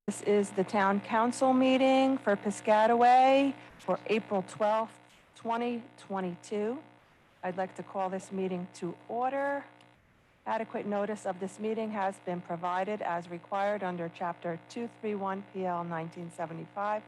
This is the town council meeting for Piscataway for April 12th, 2022. I'd like to call this meeting to order. Adequate notice of this meeting has been provided as required under Chapter 231 PL 1975,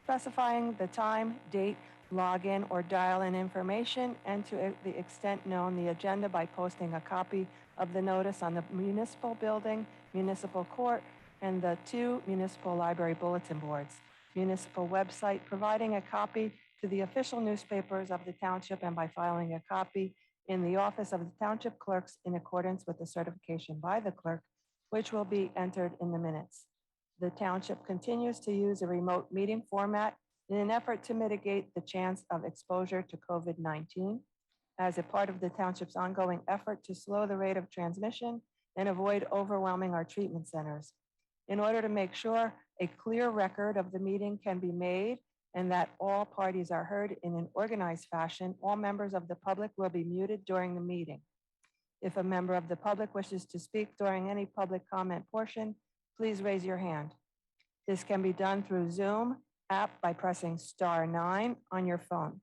specifying the time, date, login, or dial-in information, and to the extent known, the agenda by posting a copy of the notice on the municipal building, municipal court, and the 2 municipal library bulletin boards, municipal website, providing a copy to the official newspapers of the township, and by filing a copy in the office of the township clerks in accordance with the certification by the clerk, which will be entered in the minutes. The township continues to use a remote meeting format in an effort to mitigate the chance of exposure to COVID-19 as a part of the township's ongoing effort to slow the rate of transmission and avoid overwhelming our treatment centers. In order to make sure a clear record of the meeting can be made and that all parties are heard in an organized fashion, all members of the public will be muted during the meeting. If a member of the public wishes to speak during any public comment portion, please raise your hand. This can be done through Zoom app by pressing *9 on your phone.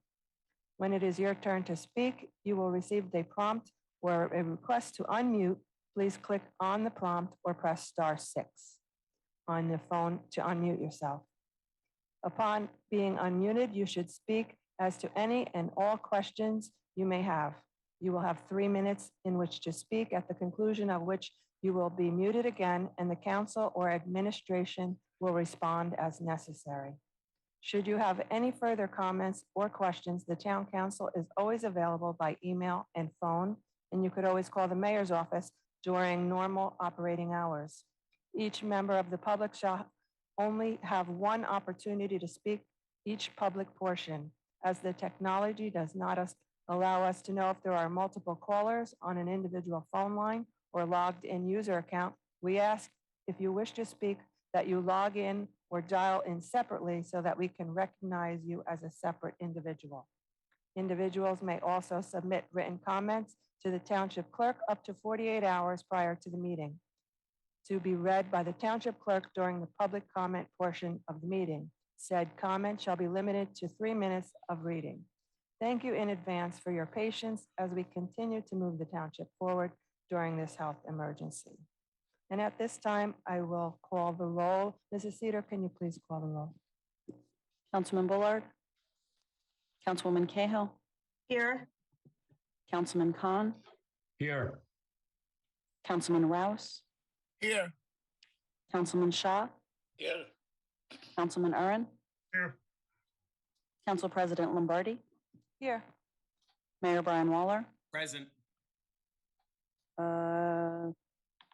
When it is your turn to speak, you will receive a prompt or a request to unmute. Please click on the prompt or press *6 on the phone to unmute yourself. Upon being unmuted, you should speak as to any and all questions you may have. You will have 3 minutes in which to speak, at the conclusion of which you will be muted again, and the council or administration will respond as necessary. Should you have any further comments or questions, the town council is always available by email and phone, and you could always call the mayor's office during normal operating hours. Each member of the public shall only have one opportunity to speak each public portion, as the technology does not allow us to know if there are multiple callers on an individual phone line or logged in user account. We ask, if you wish to speak, that you log in or dial in separately so that we can recognize you as a separate individual. Individuals may also submit written comments to the township clerk up to 48 hours prior to the meeting, to be read by the township clerk during the public comment portion of the meeting. Said comment shall be limited to 3 minutes of reading. Thank you in advance for your patience as we continue to move the township forward during this health emergency. And at this time, I will call the roll. Mrs. Cedar, can you please call the roll? Councilman Bullard. Councilwoman Cahill. Here. Councilman Khan. Here. Councilman Rouse. Here. Councilman Shaw. Here. Councilman Uren. Here. Council President Lombardi. Here. Mayor Brian Waller. Present.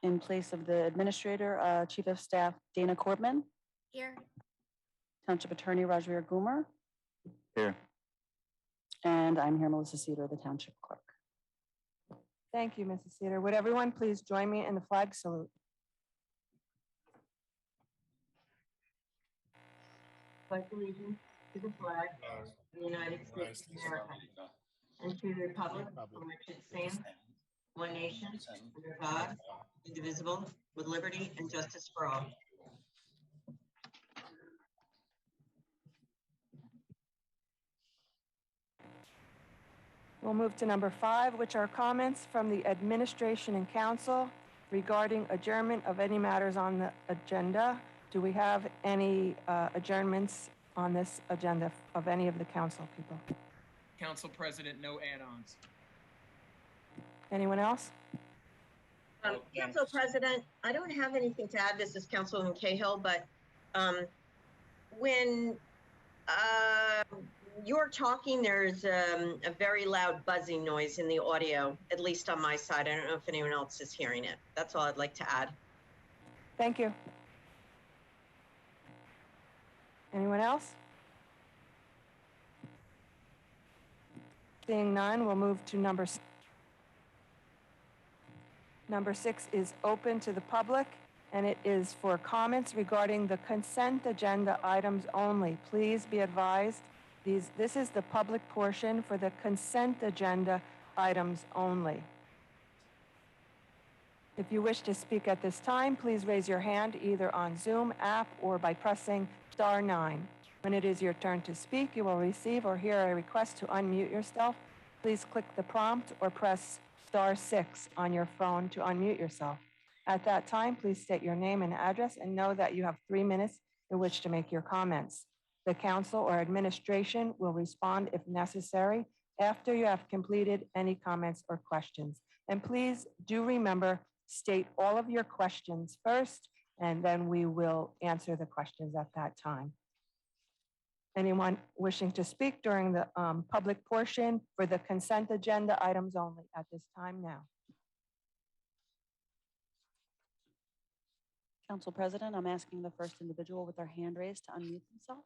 In place of the administrator, Chief of Staff Dana Corbman. Here. Township Attorney Rajveer Goomer. Here. And I'm here, Melissa Cedar, the Township Clerk. Thank you, Mrs. Cedar. Would everyone please join me in the flag salute? Pledge allegiance to the flag of the United States of America and to the republic for which it stands, one nation, under God, indivisible, with liberty and justice for all. We'll move to number 5, which are comments from the administration and council regarding adjournment of any matters on the agenda. Do we have any adjournments on this agenda of any of the council people? Council President, no add-ons. Anyone else? Council President, I don't have anything to add. This is Councilwoman Cahill, but when you're talking, there's a very loud buzzing noise in the audio, at least on my side. I don't know if anyone else is hearing it. That's all I'd like to add. Thank you. Anyone else? Seeing none, we'll move to number 6. Number 6 is open to the public, and it is for comments regarding the consent agenda items only. Please be advised, this is the public portion for the consent agenda items only. If you wish to speak at this time, please raise your hand either on Zoom app or by pressing star 9. When it is your turn to speak, you will receive or hear a request to unmute yourself. Please click the prompt or press star 6 on your phone to unmute yourself. At that time, please state your name and address and know that you have 3 minutes in which to make your comments. The council or administration will respond if necessary after you have completed any comments or questions. And please do remember, state all of your questions first, and then we will answer the questions at that time. Anyone wishing to speak during the public portion for the consent agenda items only at this time now? Council President, I'm asking the first individual with their hand raised to unmute themselves.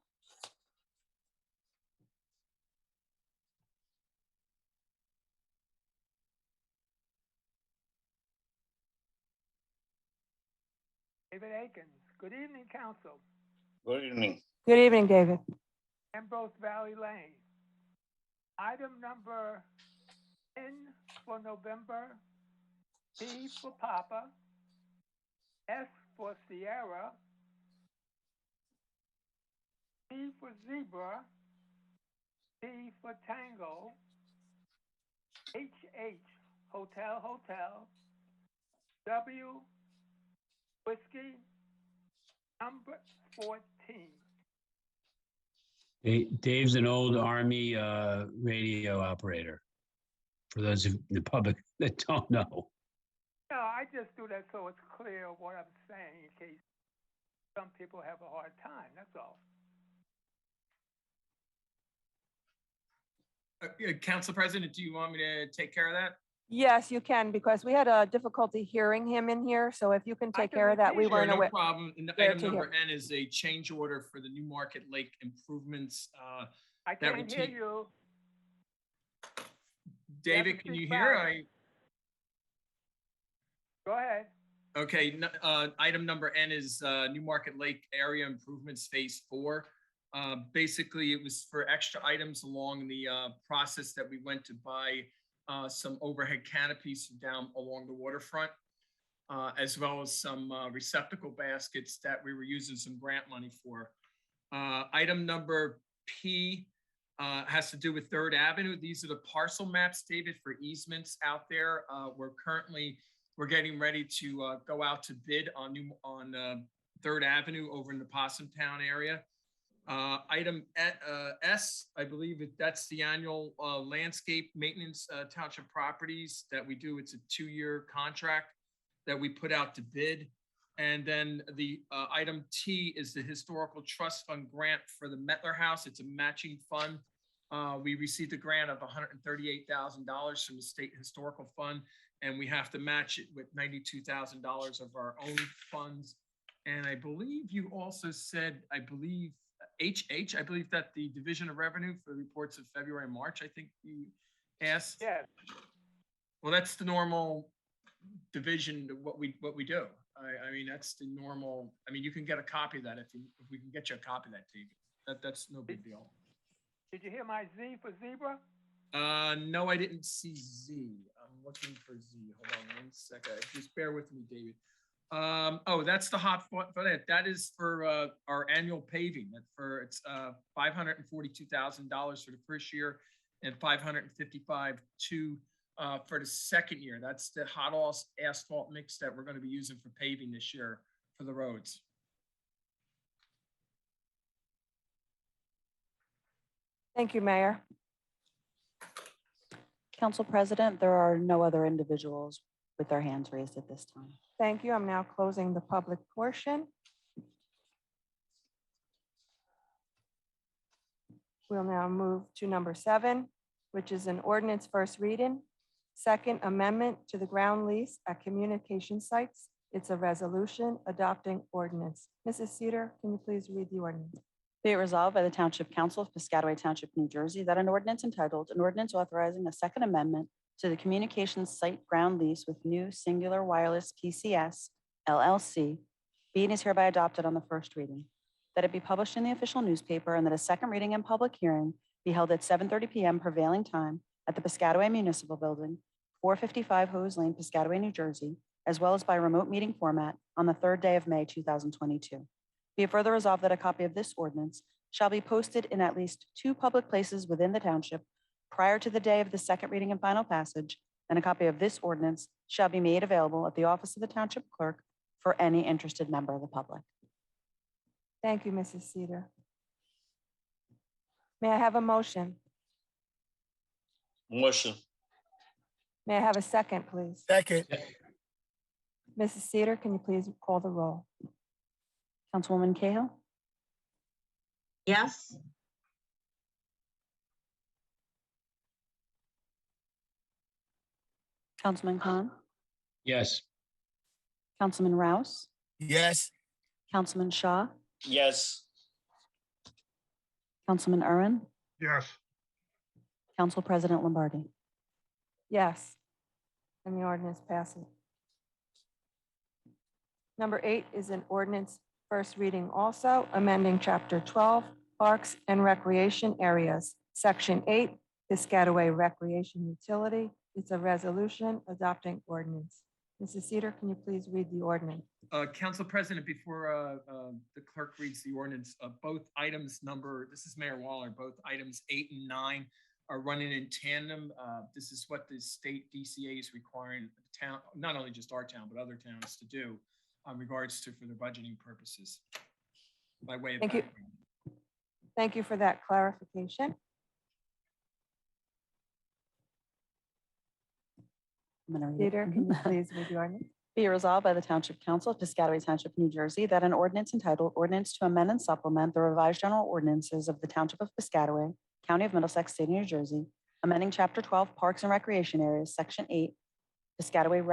David Akins. Good evening, council. Good evening. Good evening, David. Ambrose Valley Lane. Item number N for November, P for Papa, S for Sierra, T for Zebra, T for Tango, HH Hotel, W Whiskey, number 14. Dave's an old Army radio operator, for those of the public that don't know. No, I just do that so it's clear what I'm saying in case some people have a hard time, that's all. Council President, do you want me to take care of that? Yes, you can, because we had a difficulty hearing him in here. So if you can take can care of that, we repeat it. weren't No aware. problem. And where item to number hear. N is a change order for the New Market Lake improvements. I That can't hear routine- you. David, can you hear? Go ahead. Okay, item number N is New Market Lake Area Improvements Phase 4. Basically, it was for extra items along the process that we went to buy some overhead canopies down along the waterfront, as well as some receptacle baskets that we were using some grant money for. Item number P has to do with 3rd Avenue. These are the parcel maps, David, for easements out there. We're getting ready to go out to bid on 3rd Avenue over in the Possum Town area. Item S, I believe that's the annual landscape maintenance township properties that we do. It's a 2-year contract that we put out to bid. And then the item T is the Historical Trust Fund grant for the Metler House. It's a matching fund. We received a grant of $138,000 from the State Historical Fund, and we have to match it with $92,000 of our own funds. And I believe you also said, I believe that the Division of Revenue for the reports of February and March, I think you asked. Yes. Well, that's the normal division of what we do. I mean, that's the normal. I mean, you can get a copy of that if we can get you a copy of that, David. That's no big deal. Did you hear my Z for zebra? No, I didn't see Z. I'm looking for Z. Hold on 1 second. Just bear with me, David. Oh, that's the hot for that. That is for our annual paving. It's $542,000 for the first year and $555,200 for the second year. That's the hot asphalt mix that we're going to be using for paving this year for the roads. Thank you, Mayor. Council President, there are no other individuals with their hands raised at this time. Thank you. I'm now closing the public portion. We'll now move to number 7, which is an ordinance first reading. Second amendment to the ground lease at communication sites. It's a resolution adopting ordinance. Mrs. Cedar, can you please read the ordinance? Be it resolved by the Township Council of Piscataway Township, New Jersey, that an ordinance entitled, an ordinance authorizing a second amendment to the communications site ground lease with New Singular Wireless PCS LLC, be and is hereby adopted on the first reading, that it be published in the official newspaper, and that a second reading and public hearing be held at 7:30 p.m. prevailing time at the Piscataway Municipal Building, 455 Hose Lane, Piscataway, New Jersey, as well as by remote meeting format on the third day of May 2022. Be it further resolved that a copy of this ordinance shall be posted in at least 2 public places within the township prior to the day of the second reading and final passage, and a copy of this ordinance shall be made available at the office of the township clerk for any interested member of the public. Thank you, Mrs. Cedar. May I have a motion? Motion. May I have a second, please? Second. Mrs. Cedar, can you please call the roll? Councilwoman Cahill, Yes. Councilman Khan, Yes. Councilman Rouse, Yes. Councilman Shaw, Yes. Councilman Urban, Yes. Council President Lombardi. Yes. And the ordinance passes. Number 8 is an ordinance first reading also, amending Chapter 12, Parks and Recreation Areas, Section 8, Piscataway Recreation Utility. It's a resolution adopting ordinance. Mrs. Cedar, can you please read the ordinance? Council President, before the clerk reads the ordinance, both items this is Mayor Waller, both items 8 and 9 are running in tandem. This is what the state DCA is requiring the town, not only just our town, but other towns to do in regards to for their budgeting purposes. By way of Thank you. background. Thank you for that clarification. I'm going to read it. Cedar, can you please read the ordinance? Be it resolved by the Township Council of Piscataway Township, New Jersey, that an ordinance entitled Ordinance to Amend and Supplement the Revised General Ordinances of the Township of Piscataway, County of Middlesex, State of New Jersey, amending Chapter 12 Parks and Recreation Areas, Section 8, Piscataway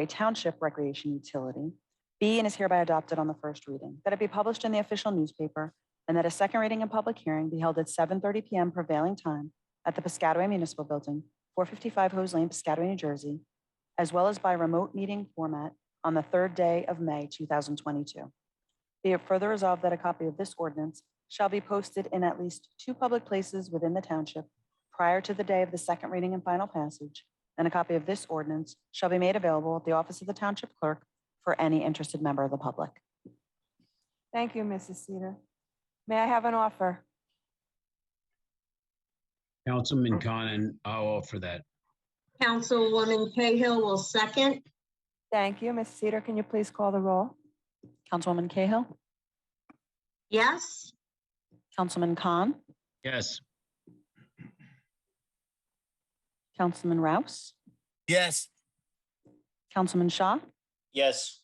Township Recreation Utility, be and is hereby adopted on the first reading, that it be published in the official newspaper, and that a second reading and public hearing be held at 7:30 p.m. prevailing time at the Piscataway Municipal Building, 455 Hose Lane, Piscataway, New Jersey, as well as by remote meeting format on the third day of May 2022. Be it further resolved that a copy of this ordinance shall be posted in at least 2 public places within the township prior to the day of the second reading and final passage, and a copy of this ordinance shall be made available at the office of the township clerk for any interested member of the public. Thank you, Mrs. Cedar. May I have an offer? Councilman Khan, and I'll offer that. Councilwoman Cahill will second. Thank you. Mrs. Cedar, can you please call the roll? Councilwoman Cahill, Yes. Councilman Khan, Yes. Councilman Rouse, Yes. Councilman Shaw, Yes.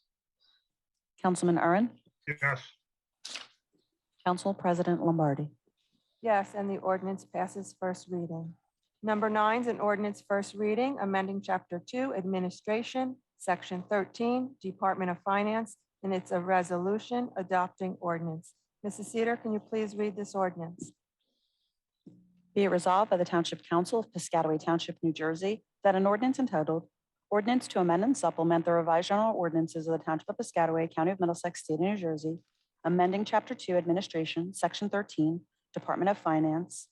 Councilman Urban, Yes. Council President Lombardi. Yes, and the ordinance passes first reading. Number 9 is an ordinance first reading, amending Chapter 2, Administration, Section 13, Department of Finance, and it's a resolution adopting ordinance. Mrs. Cedar, can you please read this ordinance? Be it resolved by the Township Council of Piscataway Township, New Jersey, that an ordinance entitled Ordinance to Amend and Supplement the Revised General Ordinances of the Township of Piscataway, County of Middlesex, State of New Jersey, amending Chapter 2, Administration, Section 13, Department of Finance,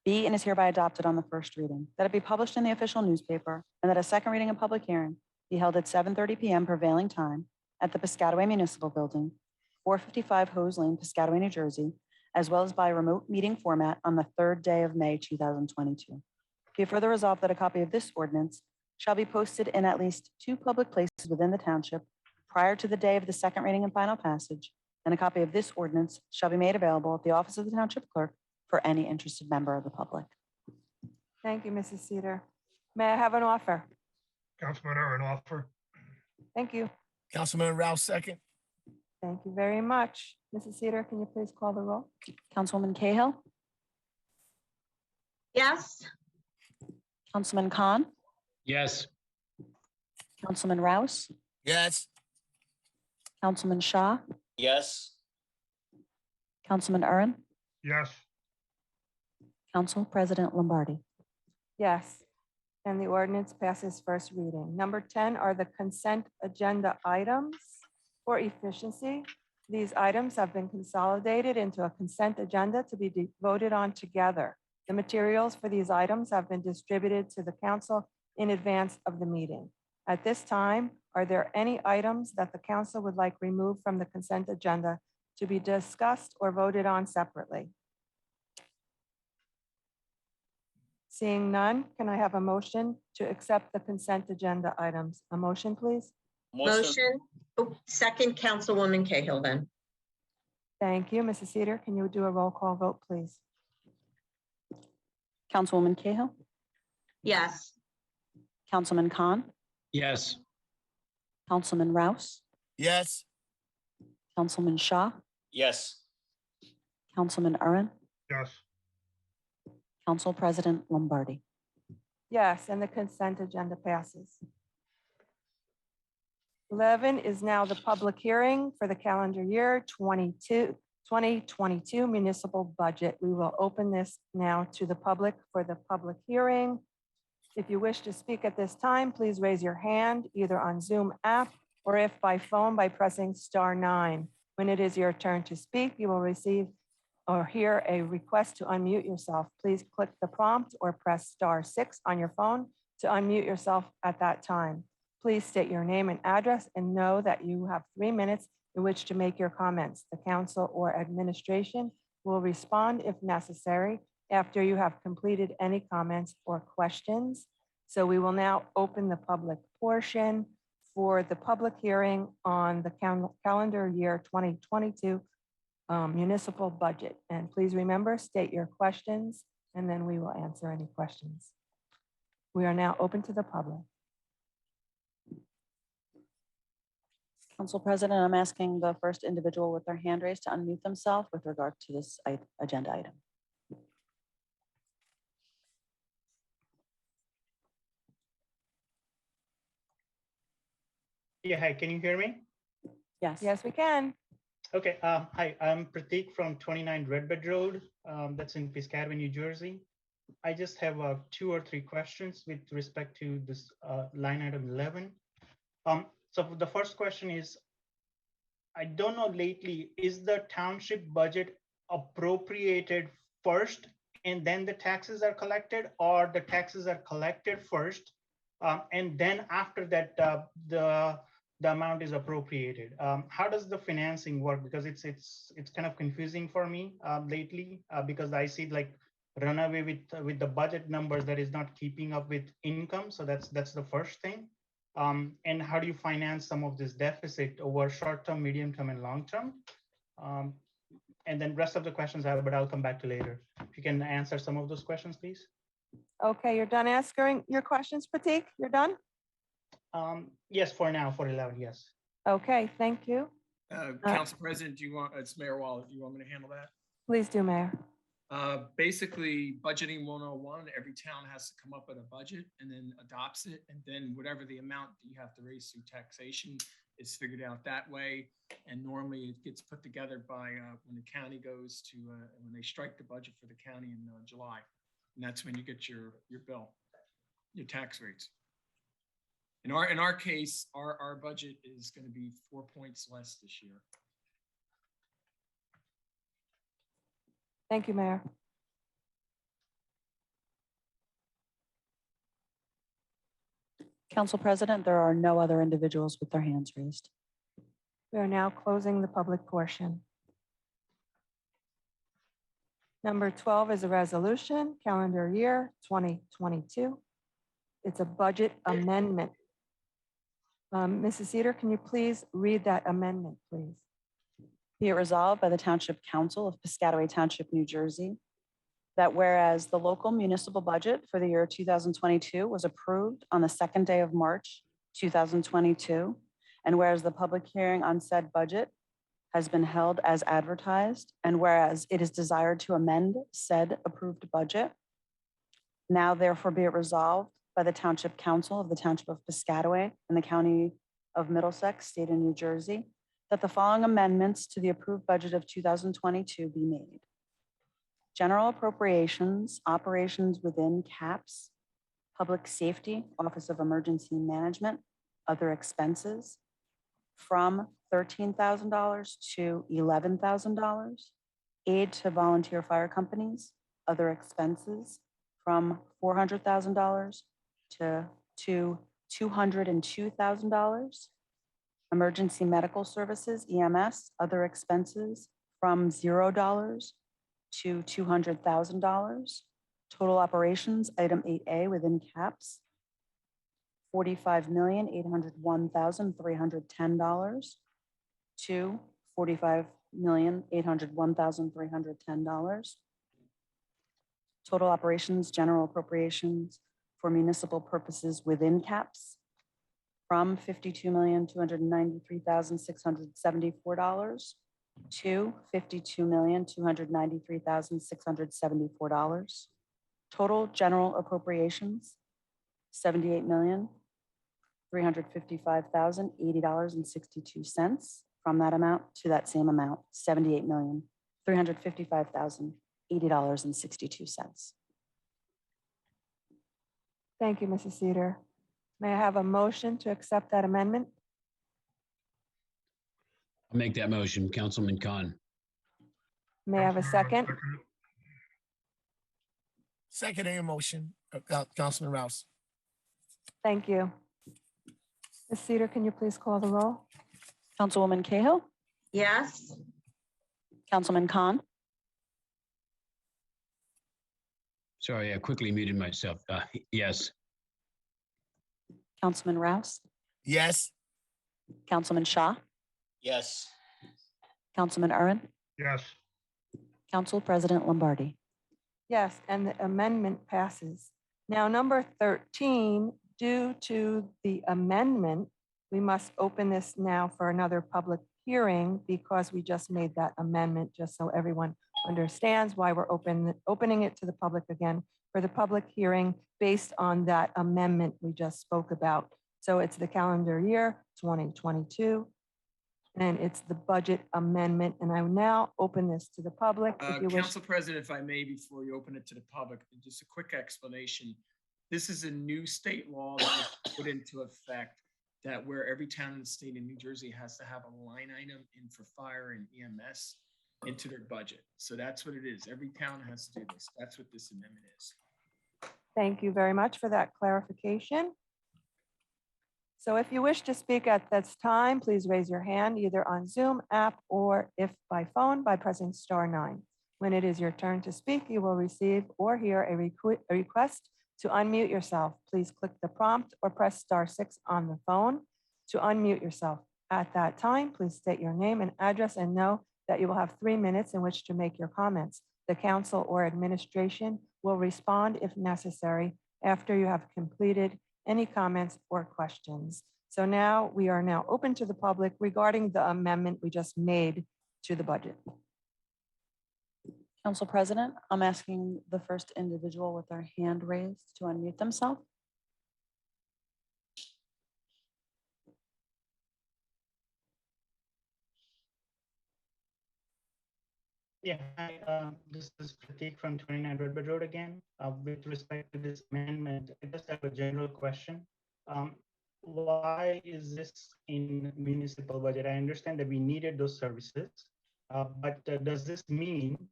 be and is hereby adopted on the first reading, that it be published in the official newspaper, and that a second reading and public hearing be held at 7:30 p.m. prevailing time at the Piscataway Municipal Building, 455 Hose Lane, Piscataway, New Jersey, as well as by remote meeting format on the third day of May 2022. Be it further resolved that a copy of this ordinance shall be posted in at least 2 public places within the township prior to the day of the second reading and final passage, and a copy of this ordinance shall be made available at the office of the township clerk for any interested member of the public. Thank you, Mrs. Cedar. May I have an offer? Councilman Urban offer. Thank you. Councilman Rouse second. Thank you very much. Mrs. Cedar, can you please call the roll? Councilwoman Cahill, Yes. Councilman Khan, Yes. Councilman Rouse, Yes. Councilman Shaw, Yes. Councilman Urban, Yes. Council President Lombardi. Yes, and the ordinance passes first reading. Number 10 are the consent agenda items for efficiency. These items have been consolidated into a consent agenda to be voted on together. The materials for these items have been distributed to the council in advance of the meeting. At this time, are there any items that the council would like removed from the consent agenda to be discussed or voted on separately? Seeing none, can I have a motion to accept the consent agenda items? A motion, please? Motion. Oh, second, Councilwoman Cahill then. Thank you. Mrs. Cedar, can you do a roll call vote, please? Councilwoman Cahill, Yes. Councilman Khan, Yes. Councilman Rouse, Yes. Councilman Shaw, Yes. Councilman Curran, Yes. Council President Lombardi. Yes, and the consent agenda passes. 11 is now the public hearing for the calendar year 2022 municipal budget. We will open this now to the public for the public hearing. If you wish to speak at this time, please raise your hand either on Zoom app or if by phone by pressing *9. When it is your turn to speak, you will receive or hear a request to unmute yourself. Please click the prompt or press *6 on your phone to unmute yourself at that time. Please state your name and address and know that you have 3 minutes in which to make your comments. The council or administration will respond if necessary after you have completed any comments or questions. So we will now open the public portion for the public hearing on the calendar year 2022 municipal budget. And please remember, state your questions, and then we will answer any questions. We are now open to the public. Council President, I'm asking the first individual with their hand raised to unmute themselves with regard to this agenda item. Yeah, hi, can you hear me? Yes. Yes, we can. Okay, hi, I'm Pratik from 29 Redbed Road. That's in Piscataway, New Jersey. I just have 2 or 3 questions with respect to this line item 11. So the first question is, I don't know lately, is the township budget appropriated first and then the taxes are collected, or the taxes are collected first and then after that the amount is appropriated? How does the financing work? Because it's kind of confusing for me lately because I see like runaway with the budget numbers that is not keeping up with income. So that's the first thing. And how do you finance some of this deficit over short-term, medium-term, and long-term? And then rest of the questions I have, but I'll come back to later. If you can answer some of those questions, please. Okay, you're done asking your questions, Pratik? You're done? Yes, for now, for 11, yes. Okay, thank you. Council President, do you want, it's Mayor Wallet, do you want me to handle that? Please do, Mayor. Basically, budgeting 101, every town has to come up with a budget and then adopts it. And then whatever the amount that you have to raise through taxation is figured out that way. And normally it gets put together by when the county goes to, when they strike the budget for the county in July. And that's when you get your bill, your tax rates. In our case, our budget is going to be 4 points less this year. Thank you, Mayor. Council President, there are no other individuals with their hands raised. We are now closing the public portion. Number 12 is a resolution, calendar year 2022. It's a budget amendment. Mrs. Cedar, can you please read that amendment, please? Be it resolved by the Township Council of Piscataway Township, New Jersey, that whereas the local municipal budget for the year 2022 was approved on the 2nd day of March, 2022, and whereas the public hearing on said budget has been held as advertised, and whereas it is desired to amend said approved budget, now therefore be it resolved by the Township Council of the Township of Piscataway and the County of Middlesex, State of New Jersey, that the following amendments to the approved budget of 2022 be made. General appropriations, operations within CAPS, public safety, Office of Emergency Management, other expenses from $13,000 to $11,000. Aid to volunteer fire companies, other expenses from $400,000 to to $202,000. Emergency medical services, EMS, other expenses from $0 to $200,000. Total operations, item 8A within caps, $45,801,310 to $45,801,310. Total operations, general appropriations for municipal purposes within caps from $52,293,674 to $52,293,674. Total general appropriations, $78,355,080.62. From that amount to that same amount, $78,355,080.62. Thank you, Mrs. Cedar. May I have a motion to accept that amendment? I'll make that motion, Councilman Khan. May I have a second? Seconding motion, Councilman Rouse. Thank you. Ms. Cedar, can you please call the roll? Councilwoman Cahill, Yes. Councilman Khan, Sorry, I quickly muted myself. Yes. Councilman Rouse, Yes. Councilman Shaw, Yes. Councilman Urban, Yes. Council President Lombardi. Yes, and the amendment passes. Now, number 13, due to the amendment, we must open this now for another public hearing because we just made that amendment, just so everyone understands why we're opening it to the public again for the public hearing based on that amendment we just spoke about. So it's the calendar year 2022, and it's the budget amendment. And I will now open this to the public. If you wish. Council President, if I may, before you open it to the public, just a quick explanation. This is a new state law that was put into effect that where every town in the state of New Jersey has to have a line item in for fire and EMS into their budget. So that's what it is. Every town has to do this. That's what this amendment is. Thank you very much for that clarification. So if you wish to speak at this time, please raise your hand either on Zoom app or if by phone by pressing *9. When it is your turn to speak, you will receive or hear a request to unmute yourself. Please click the prompt or press *6 on the phone to unmute yourself. At that time, please state your name and address and know that you will have 3 minutes in which to make your comments. The council or administration will respond if necessary after you have completed any comments or questions. So now we are now open to the public regarding the amendment we just made to the budget. Council President, I'm asking the first individual with their hand raised to unmute themselves. Yeah, hi, this is Pratik from 29 Redbud Road again. With respect to this amendment, I just have a general question. Why is this in municipal budget? I understand that we needed those services, but does this mean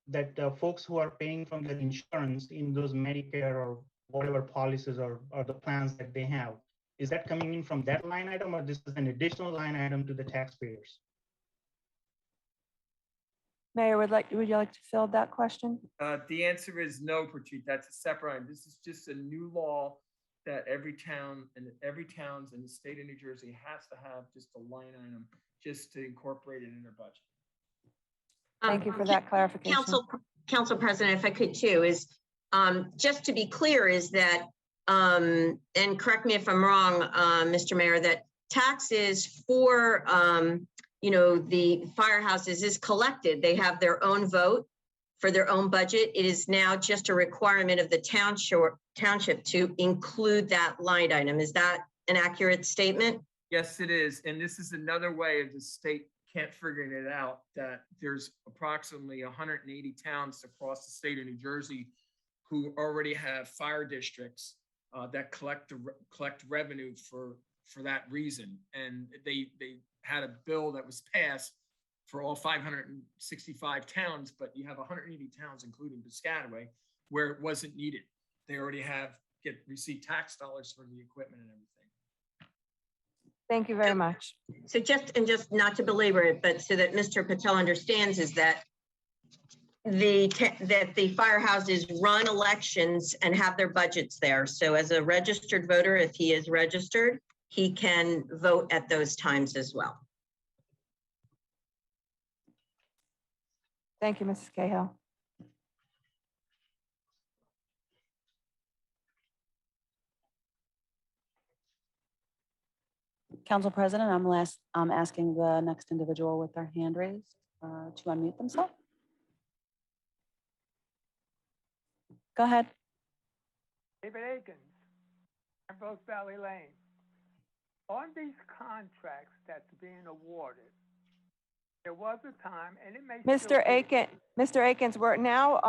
that folks who are paying from their insurance in those Medicare or whatever policies or the plans that they have, is that coming in from that line item, or this is an additional line item to the taxpayers? Mayor, would you like to field that question? The answer is no, Pratik. That's a separate item. This is just a new law that every town in the state of New Jersey has to have just a line item just to incorporate it in their budget. Thank you for that clarification. Council President, if I could too, is just to be clear is that, and correct me if I'm wrong, Mr. Mayor, that taxes for, the firehouses is collected. They have their own vote for their own budget. It is now just a requirement of the township to include that line item. Is that an accurate statement? Yes, it is. And this is another way of the state can't figure it out, that there's approximately 180 towns across the state of New Jersey who already have fire districts that collect revenue for that reason. And they had a bill that was passed for all 565 towns, but you have 180 towns, including Piscataway, where it wasn't needed. They already have receive tax dollars for the equipment and everything. Thank you very much. So just not to belabor it, but so that Mr. Patel understands is that the firehouses run elections and have their budgets there. So as a registered voter, if he is registered, he can vote at those times as well. Thank you, Mrs. Cahill. Council President, I'm asking the next individual with their hand raised to unmute themselves. Go ahead. David Akins, Ambrose Valley Lane. On these contracts that's being awarded, there was a time, and it may still be- Mr. Akins, we're now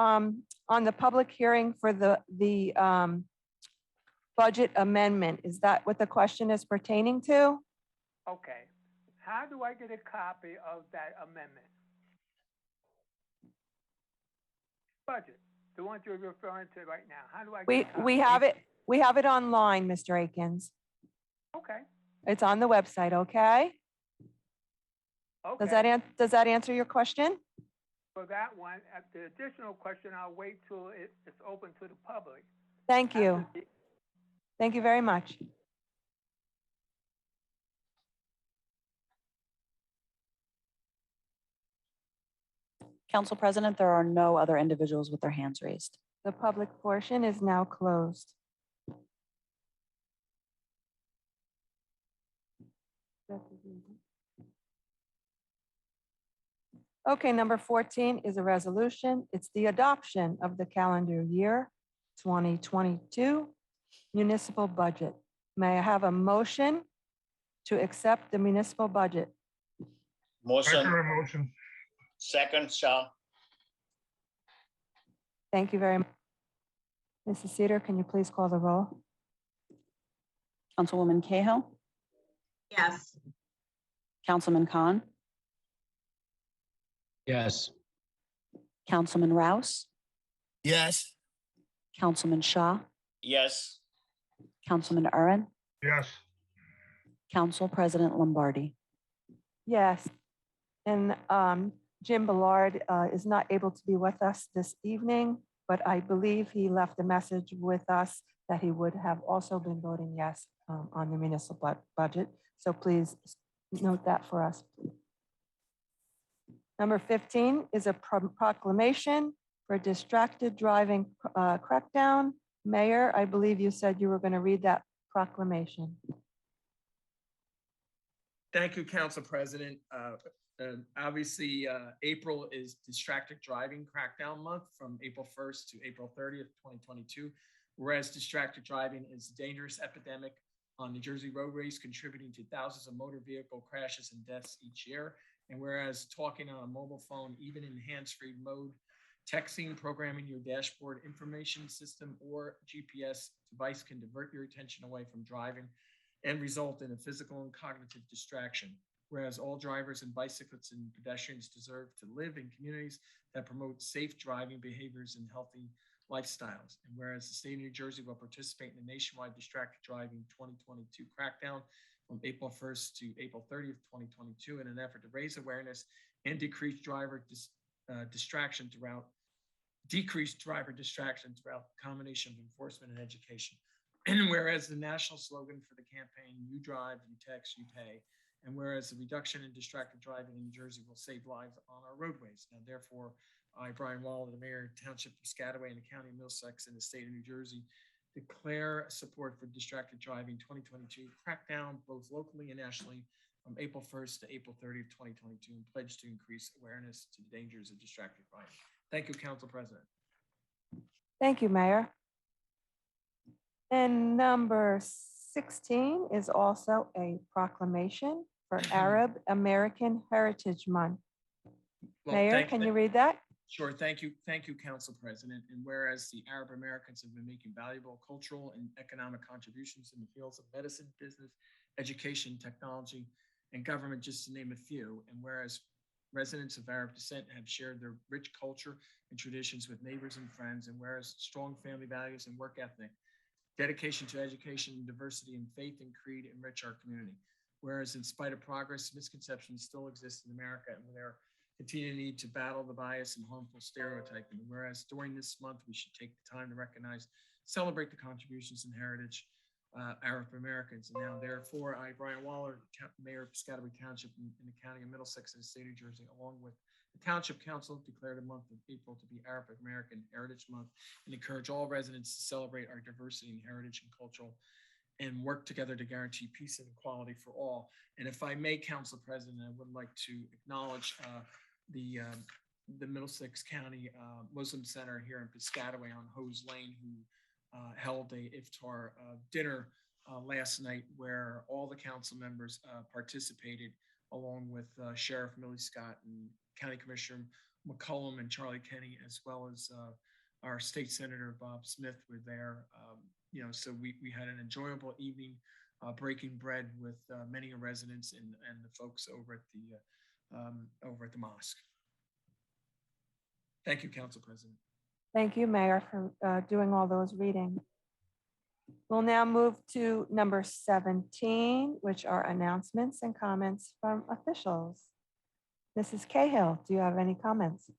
on the public hearing for the budget amendment. Is that what the question is pertaining to? Okay. How do I get a copy of that amendment? Budget, the one you're referring to right now. How do I get a copy? We have it online, Mr. Akins. Okay, It's on the website, okay? okay. Does that answer your question? For that one, the additional question, I'll wait till it's open to the public. Thank you. After the- Thank you very much. Council President, there are no other individuals with their hands raised. The public portion is now closed. Okay, number 14 is a resolution. It's the adoption of the calendar year 2022 municipal budget. May I have a motion to accept the municipal budget? Motion. Second, Shaw. Thank you very much. Mrs. Cedar, can you please call the roll? Councilwoman Cahill, Yes. Councilman Khan, Yes. Councilman Rouse, Yes. Councilman Shaw, Yes. Councilman Uren, Yes. Council President Lombardi. Yes. And Jim Ballard is not able to be with us this evening, but I believe he left a message with us that he would have also been voting yes on the municipal budget. So please note that for us. Number 15 is a proclamation for distracted driving crackdown. Mayor, I believe you said you were going to read that proclamation. Thank you, Council President. Obviously, April is Distracted Driving Crackdown Month from April 1st to April 30th, 2022. Whereas distracted driving is a dangerous epidemic on New Jersey roadways, contributing to thousands of motor vehicle crashes and deaths each year. And whereas talking on a mobile phone, even in hands-free mode, texting, programming your dashboard information system or GPS device can divert your attention away from driving and result in a physical and cognitive distraction. Whereas all drivers and bicyclists and pedestrians deserve to live in communities that promote safe driving behaviors and healthy lifestyles. And whereas the state of New Jersey will participate in the nationwide distracted driving 2022 crackdown from April 1st to April 30th, 2022, in an effort to raise awareness and decrease driver distraction throughout the combination of enforcement and education. And whereas the national slogan for the campaign, you drive, you text, you pay, and whereas the reduction in distracted driving in New Jersey will save lives on our roadways. Now, therefore, I, Brian Waller, the mayor of Township of Piscataway and the County of Middlesex in the state of New Jersey, declare support for distracted driving 2022 crackdown, both locally and nationally, from April 1st to April 30th, 2022, and pledge to increase awareness to the dangers of distracted driving. Thank you, Council President. Thank you, Mayor. And number 16 is also a proclamation for Arab American Heritage Month. Well, Mayor, can you read that? Sure. Thank you, Council President. And whereas the Arab Americans have been making valuable cultural and economic contributions in the fields of medicine, business, education, technology, and government, just to name a few. And whereas residents of Arab descent have shared their rich culture and traditions with neighbors and friends, and whereas strong family values and work ethic dedication to education, diversity, and faith and creed enrich our community. Whereas in spite of progress, misconceptions still exist in America, and there continue to need to battle the bias and harmful stereotyping. Whereas during this month, we should take the time to recognize, celebrate the contributions and heritage Arab Americans. And now, therefore, I, Brian Waller, Mayor of Piscataway Township in the County of Middlesex and the State of New Jersey, along with the Township Council, declared the month of April to be Arab American Heritage Month, and encourage all residents to celebrate our diversity and heritage and cultural, and work together to guarantee peace and equality for all. And if I may, Council President, I would like to acknowledge the Middlesex County Muslim Center here in Piscataway on Hose Lane, who held a iftar dinner last night, where all the council members participated, along with Sheriff Millie Scott and County Commissioner McCollum and Charlie Kenny, as well as our State Senator Bob Smith were there. So we had an enjoyable evening breaking bread with many residents and the folks over at the mosque. Thank you, Council President. Thank you, Mayor, for doing all those readings. We'll now move to number 17, which are announcements and comments from officials. Mrs. Cahill, do you have any comments?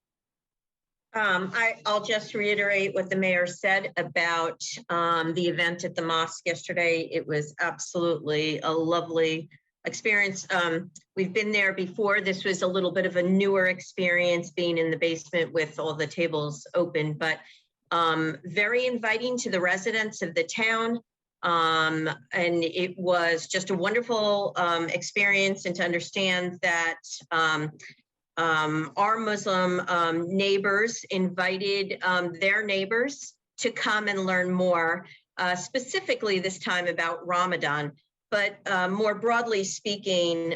I'll just reiterate what the mayor said about the event at the mosque yesterday. It was absolutely a lovely experience. We've been there before. This was a little bit of a newer experience, being in the basement with all the tables open, but very inviting to the residents of the town. And it was just a wonderful experience, and to understand that our Muslim neighbors invited their neighbors to come and learn more, specifically this time about Ramadan, but more broadly speaking,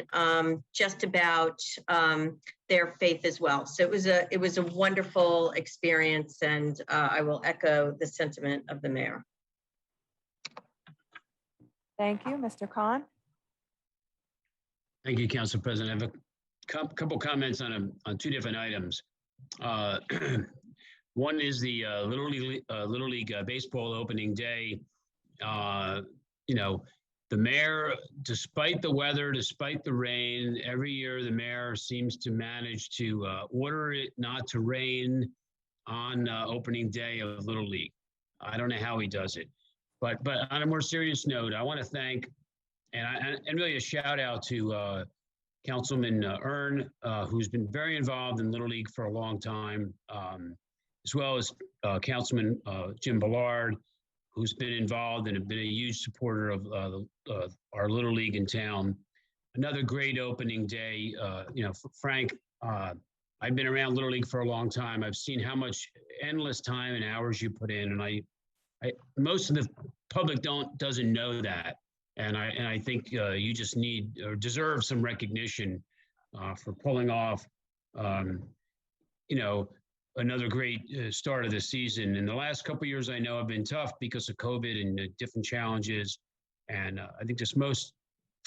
just about their faith as well. So it was a wonderful experience, and I will echo the sentiment of the mayor. Thank you, Mr. Khan. Thank you, Council President. I have a couple comments on two different items. One is the Little League baseball opening day. The mayor, despite the weather, despite the rain, every year the mayor seems to manage to order it not to rain on opening day of Little League. I don't know how he does it. But on a more serious note, I want to thank and really a shout out to Councilman Earn, who's been very involved in Little League for a long time, as well as Councilman Jim Ballard, who's been involved and have been a huge supporter of our Little League in town. Another great opening day. Frank, I've been around Little League for a long time. I've seen how much endless time and hours you put in, and I most of the public doesn't know that. And I think you just need or deserve some recognition for pulling off, another great start of the season. In the last couple of years, I know have been tough because of COVID and different challenges. And I think just most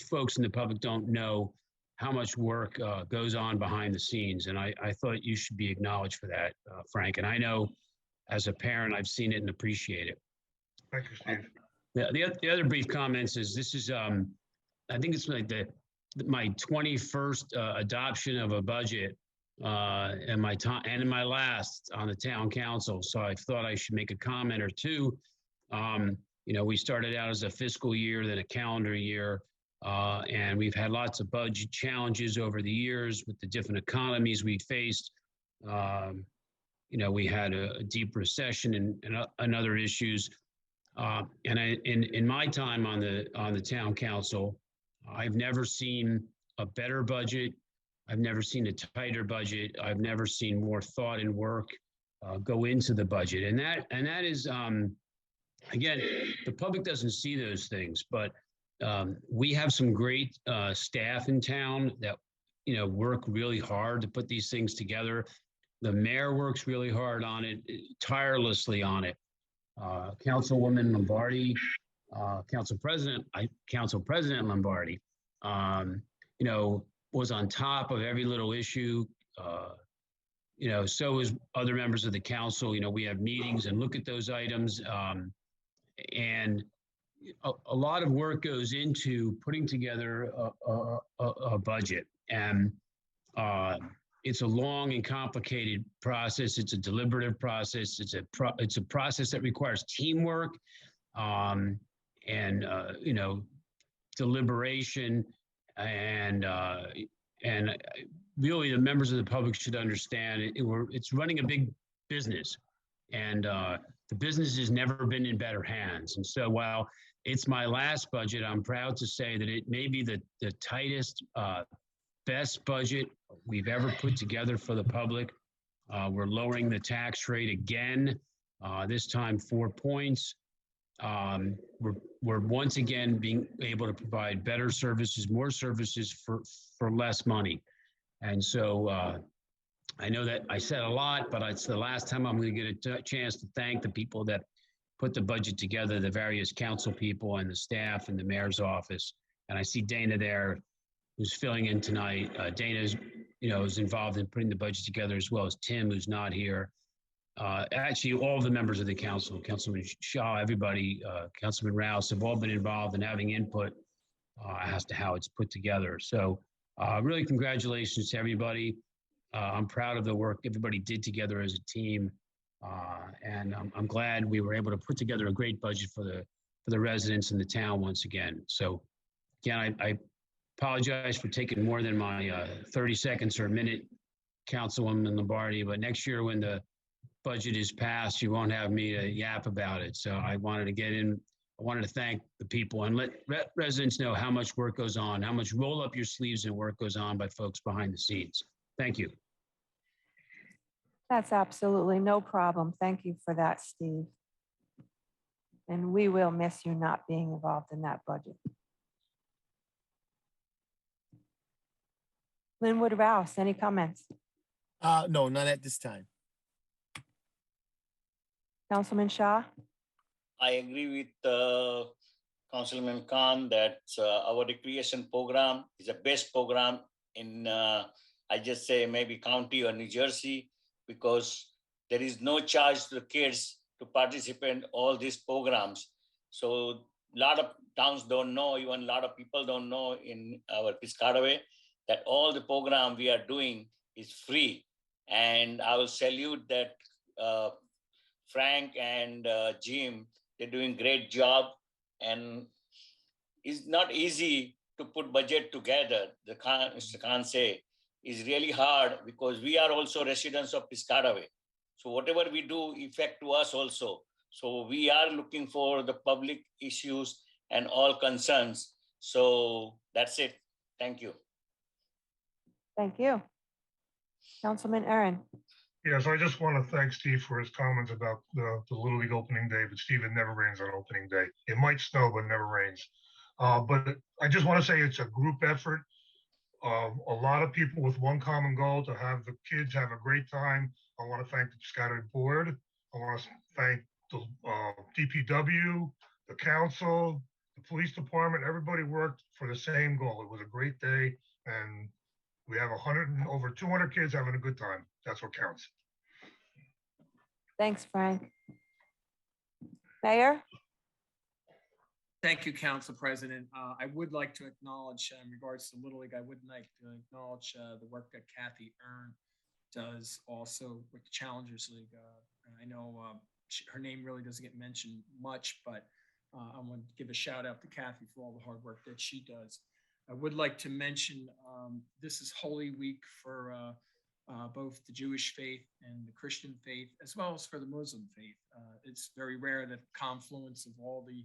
folks in the public don't know how much work goes on behind the scenes. And I thought you should be acknowledged for that, Frank. And I know as a parent, I've seen it and appreciate it. Thank you, Steve. The other brief comments is this is, I think it's like my 21st adoption of a budget and my time and in my last on the town council. So I thought I should make a comment or two. We started out as a fiscal year, then a calendar year, and we've had lots of budget challenges over the years with the different economies we faced. We had a deep recession and other issues. And in my time on the town council, I've never seen a better budget. I've never seen a tighter budget. I've never seen more thought and work go into the budget. And that is, again, the public doesn't see those things, but we have some great staff in town that, work really hard to put these things together. The mayor works really hard on it, tirelessly on it. Councilwoman Lombardi, Council President Lombardi, was on top of every little issue. So is other members of the council. We have meetings and look at those items. And a lot of work goes into putting together a budget. And it's a long and complicated process. It's a deliberative process. It's a process that requires teamwork and deliberation, and really the members of the public should understand it's running a big business, and the business has never been in better hands. And so while it's my last budget, I'm proud to say that it may be the tightest, best budget we've ever put together for the public. We're lowering the tax rate again, this time 4 points. We're once again being able to provide better services, more services for less money. And so I know that I said a lot, but it's the last time I'm going to get a chance to thank the people that put the budget together, the various council people and the staff and the mayor's office. And I see Dana there, who's filling in tonight. Dana is involved in putting the budget together, as well as Tim, who's not here. Actually, all the members of the council, Councilman Shaw, everybody, Councilman Rouse, have all been involved in having input as to how it's put together. So really congratulations to everybody. I'm proud of the work everybody did together as a team. And I'm glad we were able to put together a great budget for the residents in the town once again. So again, I apologize for taking more than my 30 seconds or a minute, Councilwoman Lombardi, but next year when the budget is passed, you won't have me to yap about it. So I wanted to get in. I wanted to thank the people and let residents know how much work goes on, how much roll up your sleeves and work goes on by folks behind the scenes. Thank you. That's absolutely no problem. Thank you for that, Steve. And we will miss you not being involved in that budget. Linwood Rouse, any comments? No, not at this time. Councilman Shaw? I agree with Councilman Khan that our recreation program is the best program in, I just say maybe county or New Jersey, because there is no charge to the kids to participate in all these programs. So a lot of towns don't know, even a lot of people don't know in our Piscataway that all the program we are doing is free. And I will salute that Frank and Jim, they're doing great job, and it's not easy to put budget together. Mr. Khan say is really hard because we are also residents of Piscataway. So whatever we do affect to us also. So we are looking for the public issues and all concerns. So that's it. Thank you. Thank you. Councilman Aaron? Yes, I just want to thank Steve for his comments about the Little League opening day, but Steve, it never rains on opening day. It might snow, but it never rains. But I just want to say it's a group effort. A lot of people with one common goal to have the kids have a great time. I want to thank the Piscataway board. I want to thank the DPW, the council, the police department. Everybody worked for the same goal. It was a great day, and we have over 200 kids having a good time. That's what counts. Thanks, Frank. Mayor? Thank you, Council President. I would like to acknowledge, in regards to Little League, I would like to acknowledge the work that Kathy Earn does also with the Challengers League. I know her name really doesn't get mentioned much, but I want to give a shout out to Kathy for all the hard work that she does. I would like to mention this is Holy Week for both the Jewish faith and the Christian faith, as well as for the Muslim faith. It's very rare that confluence of all the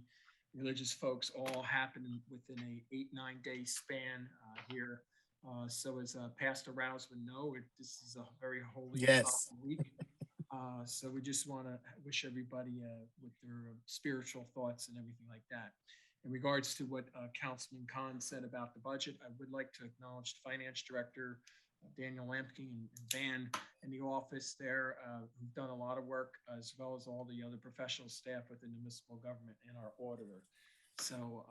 religious folks all happen within a 8-9 day span here. So as Pastor Rouse would know, this is a very holy week. So we just want to wish everybody with their spiritual thoughts and everything like that. In regards to what Councilman Khan said about the budget, I would like to acknowledge the Finance Director, Daniel Lampke, and Van in the office there, who've done a lot of work, as well as all the other professional staff within the municipal government and our auditor. So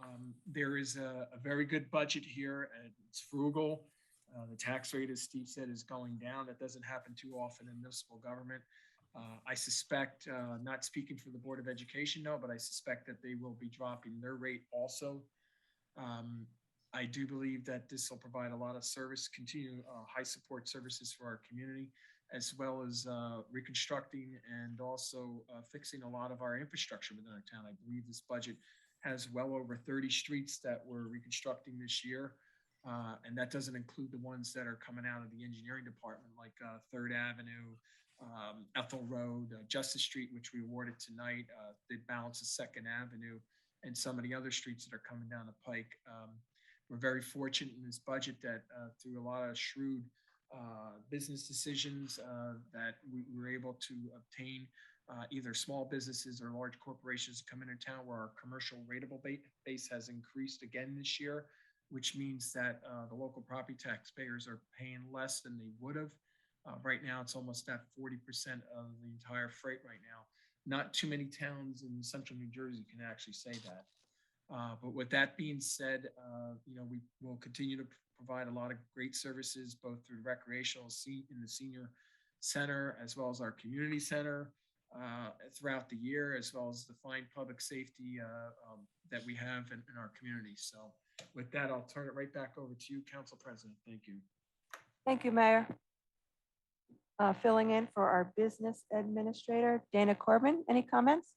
there is a very good budget here, and it's frugal. The tax rate, as Steve said, is going down. That doesn't happen too often in municipal government. I suspect, not speaking for the Board of Education, no, but I suspect that they will be dropping their rate also. I do believe that this will provide a lot of service, continue high support services for our community, as well as reconstructing and also fixing a lot of our infrastructure within our town. I believe this budget has well over 30 streets that we're reconstructing this year. And that doesn't include the ones that are coming out of the engineering department, like 3rd Avenue, Ethel Road, Justice Street, which we awarded tonight, the balance of 2nd Avenue, and some of the other streets that are coming down the pike. We're very fortunate in this budget that through a lot of shrewd business decisions that we were able to obtain either small businesses or large corporations come into town, where our commercial rateable base has increased again this year, which means that the local property taxpayers are paying less than they would have. Right now, it's almost at 40% of the entire freight right now. Not too many towns in central New Jersey can actually say that. But with that being said, we will continue to provide a lot of great services, both through the recreational seat in the senior center, as well as our community center throughout the year, as well as the fine public safety that we have in our community. So with that, I'll turn it right back over to you, Council President. Thank you. Thank you, Mayor. Filling in for our business administrator, Dana Corbin. Any comments?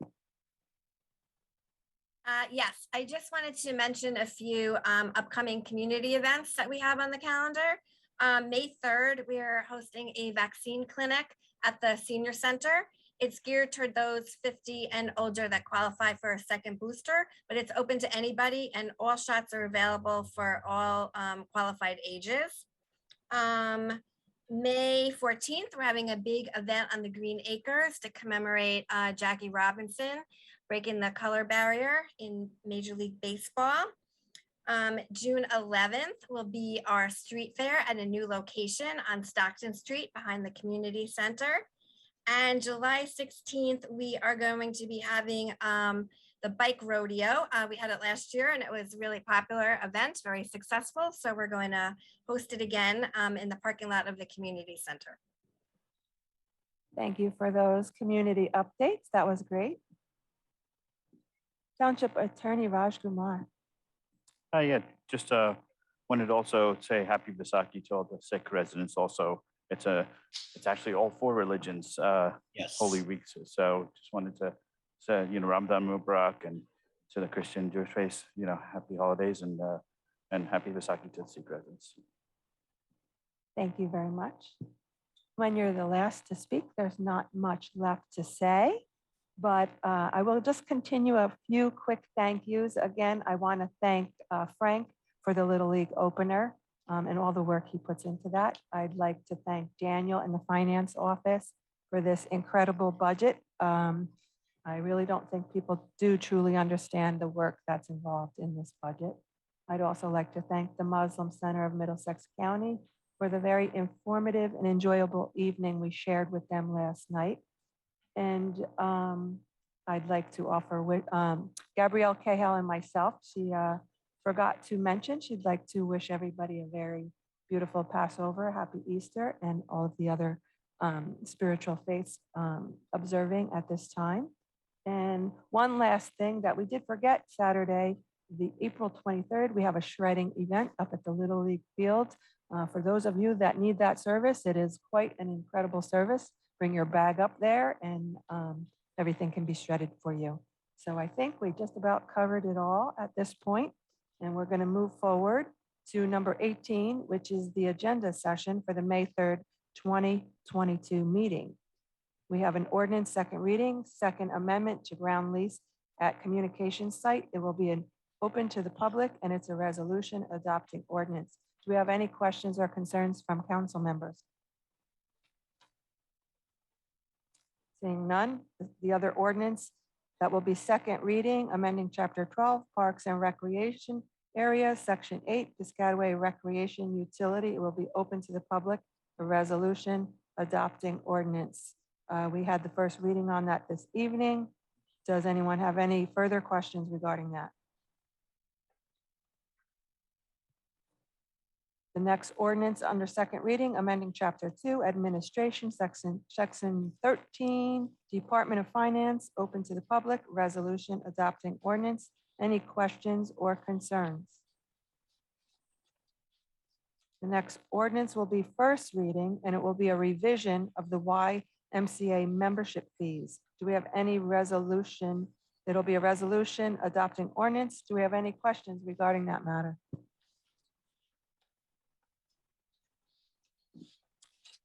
Yes, I just wanted to mention a few upcoming community events that we have on the calendar. May 3rd, we are hosting a vaccine clinic at the senior center. It's geared toward those 50 and older that qualify for a second booster, but it's open to anybody, and all shots are available for all qualified ages. May 14th, we're having a big event on the Green Acres to commemorate Jackie Robinson breaking the color barrier in Major League Baseball. June 11th will be our street fair at a new location on Stockton Street behind the community center. And July 16th, we are going to be having the bike rodeo. We had it last year and it was a really popular event, very successful. So we're going to host it again in the parking lot of the community center. Thank you for those community updates. That was great. Township Attorney Raj Kumar. Yeah, just wanted to also say happy Vaisakhi to all the Sikh residents also. It's actually all 4 religions Yes. Holy Weeks. So just wanted to say, Ramadan Mubarak, and to the Christian Jewish race, happy holidays and happy Vaisakhi to the Sikh residents. Thank you very much. When you're the last to speak, there's not much left to say, but I will just continue a few quick thank yous. Again, I want to thank Frank for the Little League opener and all the work he puts into that. I'd like to thank Daniel and the finance office for this incredible budget. I really don't think people do truly understand the work that's involved in this budget. I'd also like to thank the Muslim Center of Middlesex County for the very informative and enjoyable evening we shared with them last night. And I'd like to offer with Gabrielle Cahill and myself, she forgot to mention, she'd like to wish everybody a very beautiful Passover, happy Easter, and all of the other spiritual faiths observing at this time. And one last thing that we did forget, Saturday, the April 23rd, we have a shredding event up at the Little League Field. For those of you that need that service, it is quite an incredible service. Bring your bag up there and everything can be shredded for you. So I think we just about covered it all at this point, and we're going to move forward to number 18, which is the agenda session for the May 3rd, 2022 meeting. We have an ordinance second reading, second amendment to ground lease at communications site. It will be open to the public, and it's a resolution adopting ordinance. Do we have any questions or concerns from council members? Seeing none, the other ordinance that will be second reading, amending chapter 12, Parks and Recreation Area, section 8, Piscataway Recreation Utility. It will be open to the public, a resolution adopting ordinance. We had the first reading on that this evening. Does anyone have any further questions regarding that? The next ordinance under second reading, amending Chapter 2, Administration, Section 13, Department of Finance, open to the public, resolution adopting ordinance. Any questions or concerns? The next ordinance will be first reading, and it will be a revision of the YMCA membership fees. Do we have any resolution? It'll be a resolution adopting ordinance. Do we have any questions regarding that matter?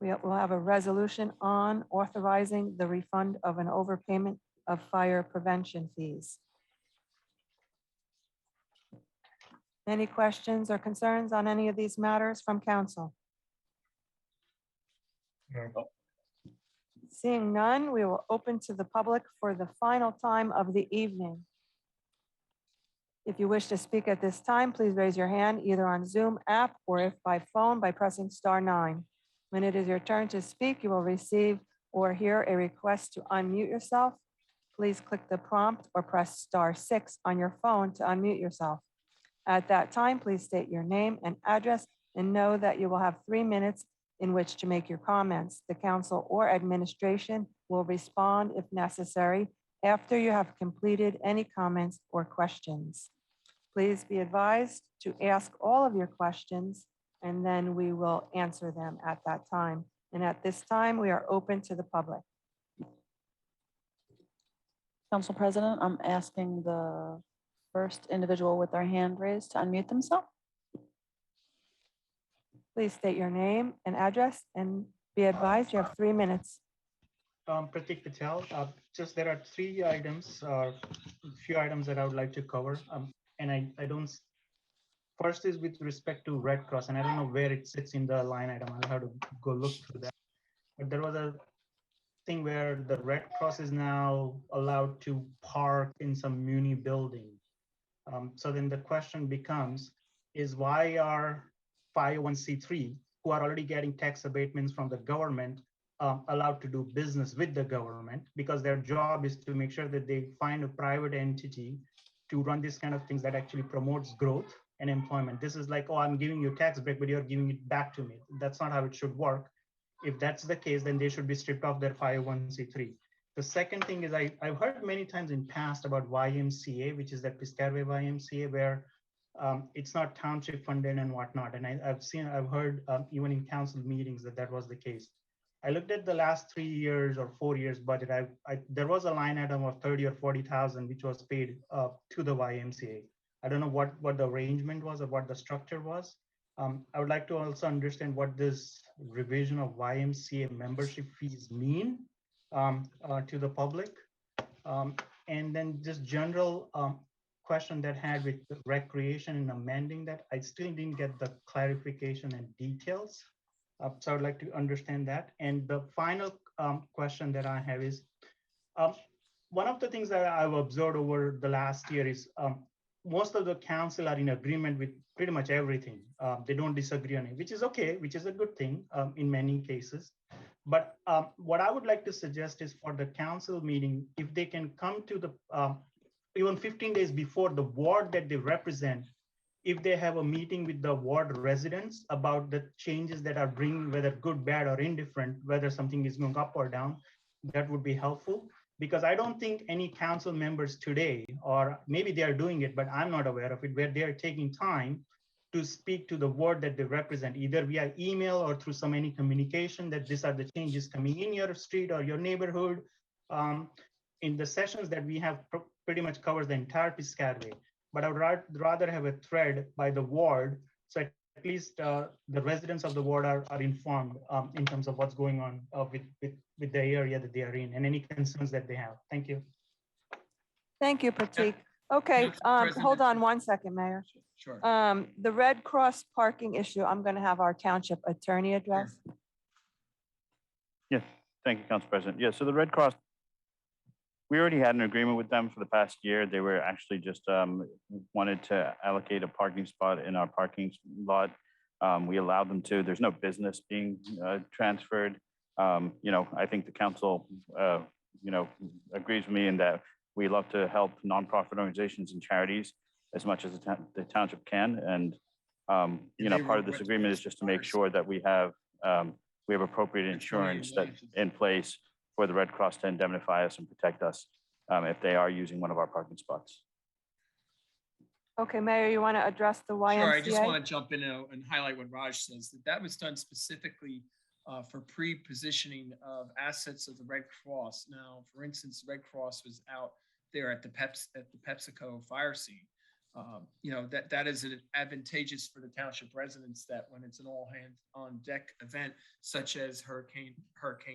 We will have a resolution on authorizing the refund of an overpayment of fire prevention fees. Any questions or concerns on any of these matters from council? No. Seeing none, we will open to the public for the final time of the evening. If you wish to speak at this time, please raise your hand either on Zoom app or if by phone by pressing *9. When it is your turn to speak, you will receive or hear a request to unmute yourself. Please click the prompt or press *6 on your phone to unmute yourself. At that time, please state your name and address and know that you will have 3 minutes in which to make your comments. The council or administration will respond if necessary after you have completed any comments or questions. Please be advised to ask all of your questions and then we will answer them at that time. And at this time, we are open to the public. Council President, I'm asking the first individual with their hand raised to unmute themselves. Please state your name and address and be advised you have 3 minutes. Pratik Patel. Just there are 3 items, a few items that I would like to cover. And I don't. First is with respect to Red Cross, and I don't know where it sits in the line item. I'll have to go look through that. But there was a thing where the Red Cross is now allowed to park in some muni building. So then the question becomes, is why are 501c3 who are already getting tax abatements from the government allowed to do business with the government, because their job is to make sure that they find a private entity to run this kind of things that actually promotes growth and employment. This is like, oh, I'm giving you a tax break, but you're giving it back to me. That's not how it should work. If that's the case, then they should be stripped of their 501c3. The second thing is I've heard many times in past about YMCA, which is that Piscataway YMCA, where it's not township funded and whatnot. And I've heard even in council meetings that was the case. I looked at the last 3 years or 4 years budget. There was a line item of 30 or 40,000, which was paid to the YMCA. I don't know what the arrangement was or what the structure was. I would like to also understand what this revision of YMCA membership fees mean to the public. And then just general question that had with recreation and amending that, I still didn't get the clarification and details. So I would like to understand that. And the final question that I have is, one of the things that I've observed over the last year is most of the council are in agreement with pretty much everything. They don't disagree on it, which is okay, which is a good thing in many cases. But what I would like to suggest is for the council meeting, if they can come to the, even 15 days before the ward that they represent, if they have a meeting with the ward residents about the changes that are bringing, whether good, bad, or indifferent, whether something is going up or down, that would be helpful. Because I don't think any council members today, or maybe they are doing it, but I'm not aware of it, where they are taking time to speak to the ward that they represent, either via email or through some any communication that these are the changes coming in your street or your neighborhood. In the sessions that we have pretty much covers the entire Piscataway, but I would rather have a thread by the ward, so at least the residents of the ward are informed in terms of what's going on with the area that they are in and any concerns that they have. Thank you. Thank you, Pratik. Okay, Council hold on President. 1 second, Mayor. Sure. The Red Cross parking issue, I'm going to have our township attorney address. Yes, thank you, Council President. Yeah, so the Red Cross, we already had an agreement with them for the past year. They were actually just wanted to allocate a parking spot in our parking lot. We allowed them to. There's no business being transferred. I think the council, agrees with me in that we love to help nonprofit organizations and charities as much as the township can. And part of this agreement is just to make sure that we have appropriate insurance that in place for the Red Cross to indemnify us and protect us if they are using one of our parking spots. Okay, Mayor, you want to address the YMCA? Sure, I just want to jump in and highlight what Raj says, that was done specifically for pre-positioning of assets of the Red Cross. Now, for instance, the Red Cross was out there at the PepsiCo fire scene. That is advantageous for the township residents that when it's an all hands on deck event, such as Hurricane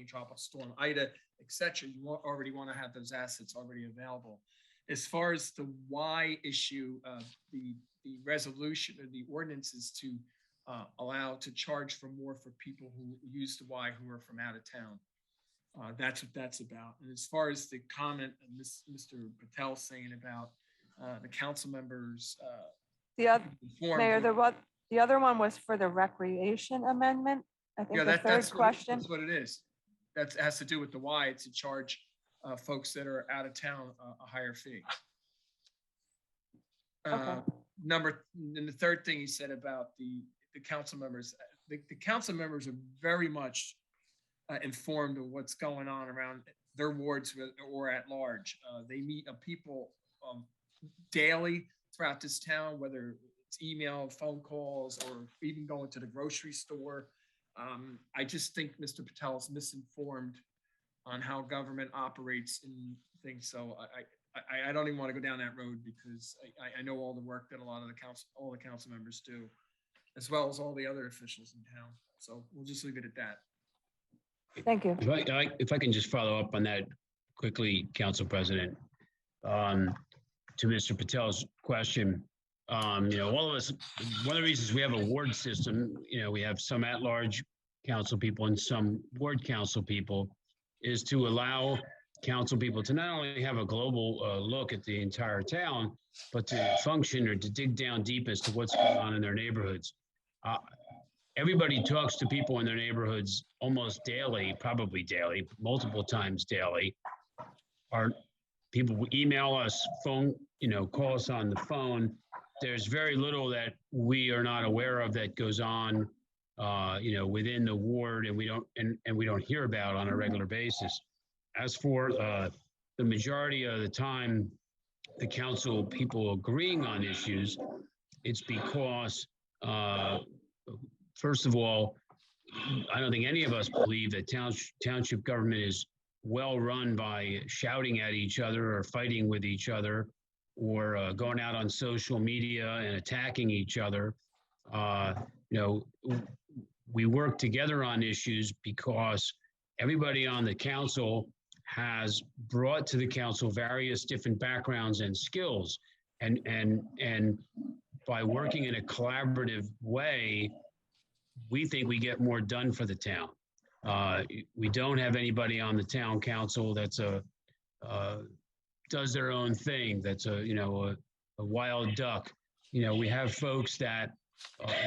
Tropical Storm Ida, etc., you already want to have those assets already available. As far as the Y issue, the resolution or the ordinance is to allow to charge for more for people who use the Y who are from out of town. That's what that's about. And as far as the comment Mr. Patel saying about the council members. Mayor, the other one was for the recreation amendment. I think the third question. That's what it is. That has to do with the Y. It's to charge folks that are out of town a higher fee. Okay. And the third thing he said about the council members, the council members are very much informed of what's going on around their wards or at large. They meet people daily throughout this town, whether it's email, phone calls, or even going to the grocery store. I just think Mr. Patel is misinformed on how government operates in things. So I don't even want to go down that road because I know all the work that all the council members do, as well as all the other officials in town. So we'll just leave it at that. Thank you. If I can just follow up on that quickly, Council President, to Mr. Patel's question, all of us, one of the reasons we have a ward system, we have some at-large council people and some ward council people, is to allow council people to not only have a global look at the entire town, but to function or to dig down deep as to what's going on in their neighborhoods. Everybody talks to people in their neighborhoods almost daily, probably daily, multiple times daily. Our people email us, phone, call us on the phone. There's very little that we are not aware of that goes on, within the ward, and we don't hear about on a regular basis. As for the majority of the time, the council people agreeing on issues, it's because, first of all, I don't think any of us believe that township government is well run by shouting at each other or fighting with each other or going out on social media and attacking each other. We work together on issues because everybody on the council has brought to the council various different backgrounds and skills. And by working in a collaborative way, we think we get more done for the town. We don't have anybody on the town council that's does their own thing. That's a wild duck. We have folks that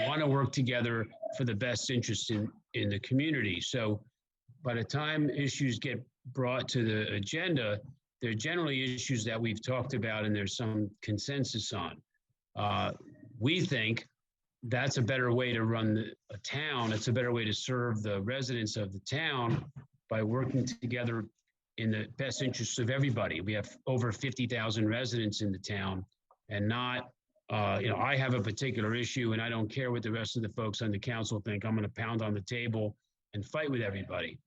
want to work together for the best interest in the community. So by the time issues get brought to the agenda, they're generally issues that we've talked about and there's some consensus on. We think that's a better way to run a town. It's a better way to serve the residents of the town by working together in the best interests of everybody. We have over 50,000 residents in the town, and not, I have a particular issue and I don't care what the rest of the folks on the council think. I'm going to pound on the table and fight with everybody.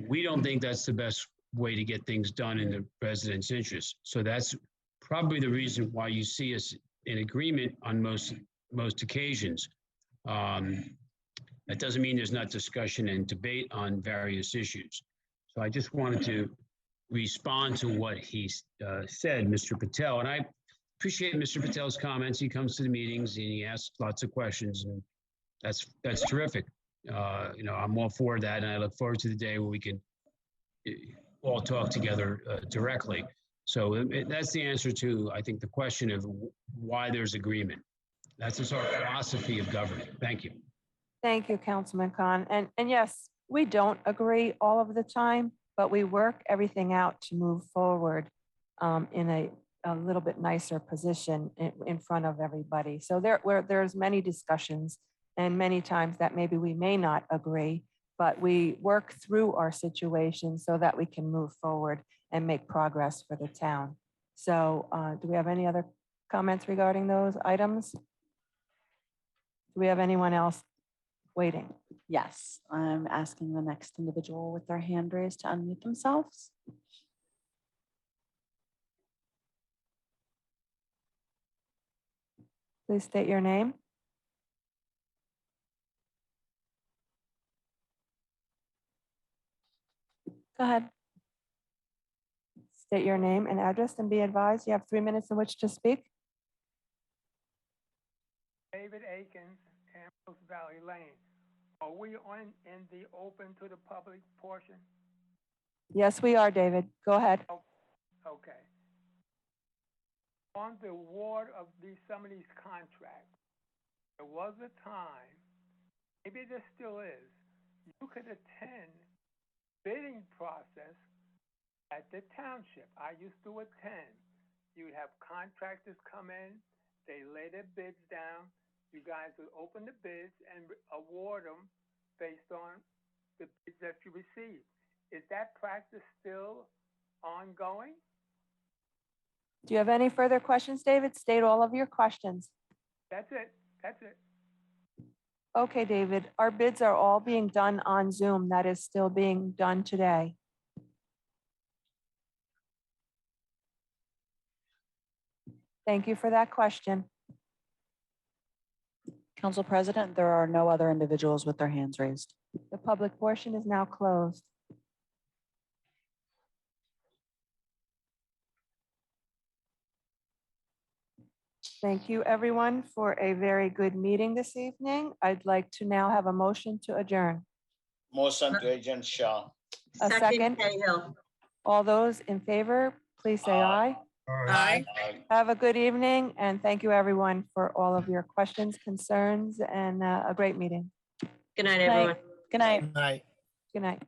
We don't think that's the best way to get things done in the residents' interest. So that's probably the reason why you see us in agreement on most occasions. That doesn't mean there's not discussion and debate on various issues. So I just wanted to respond to what he said, Mr. Patel. And I appreciate Mr. Patel's comments. He comes to the meetings and he asks lots of questions, and that's terrific. I'm all for that, and I look forward to the day where we can all talk together directly. So that's the answer to, I think, the question of why there's agreement. That's just our philosophy of government. Thank you. Thank you, Councilman Khan. And yes, we don't agree all of the time, but we work everything out to move forward in a little bit nicer position in front of everybody. So there's many discussions and many times that maybe we may not agree, but we work through our situation so that we can move forward and make progress for the town. So do we have any other comments regarding those items? Do we have anyone else waiting? Yes, I'm asking the next individual with their hand raised to unmute themselves. Please state your name. Go ahead. State your name and address and be advised you have 3 minutes in which to speak. David Akins, Ambrose Valley Lane. Are we in the open to the public portion? Yes, we are, David. Go ahead. Okay. On the award of some of these contracts, there was a time, maybe there still is, you could attend bidding process at the township. I used to attend. You'd have contractors come in, they lay their bids down, you guys would open the bids and award them based on the bids that you received. Is that practice still ongoing? Do you have any further questions, David? State all of your questions. That's it. That's it. Okay, David, our bids are all being done on Zoom. That is still being done today. Thank you for that question. Council President, there are no other individuals with their hands raised. The public portion is now closed. Thank you, everyone, for a very good meeting this evening. I'd like to now have a motion to adjourn. Motion to adjourn, Shaw. A second. Cahill. All those in favor, please say aye. All right. Aye. Have a good evening, and thank you, everyone, for all of your questions, concerns, and a great meeting. Good night, Night. everyone. Good night. Good night.